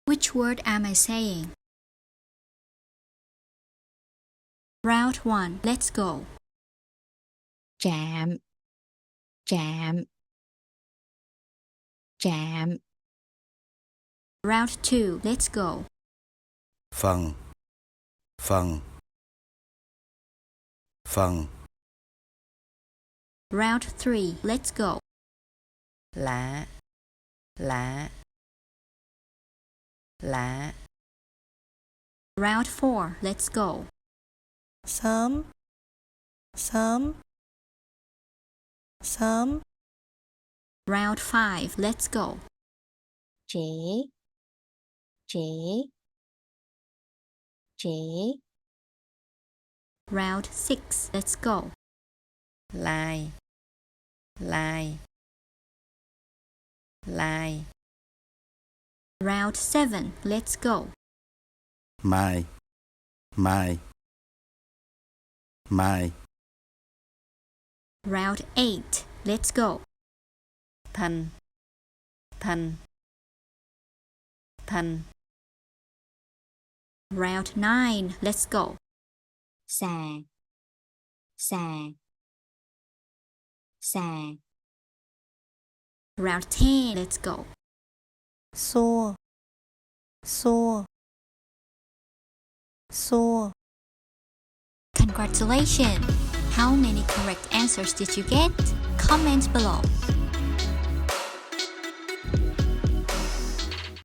Which word am I saying? Round 1. Let's go. chạm, chạm, chạm, Round 2. Let's go. phần, phần, phần, Round 3. Let's go. lạ, lạ, lạ, Round 4. Let's go. sớm, sớm, sớm, Round 5. Let's go. trẻ, trẻ, trẻ, Round 6. Let's go. lai, lai, lai, Round 7. Let's go. mai, mai, mai, Round 8. Let's go. thành, thành, thành, Round 9. Let's go. xà, xà, xà, Round 10. Let's go. xua, xua, xua. Congratulations! How many correct answers did you get? Comment below.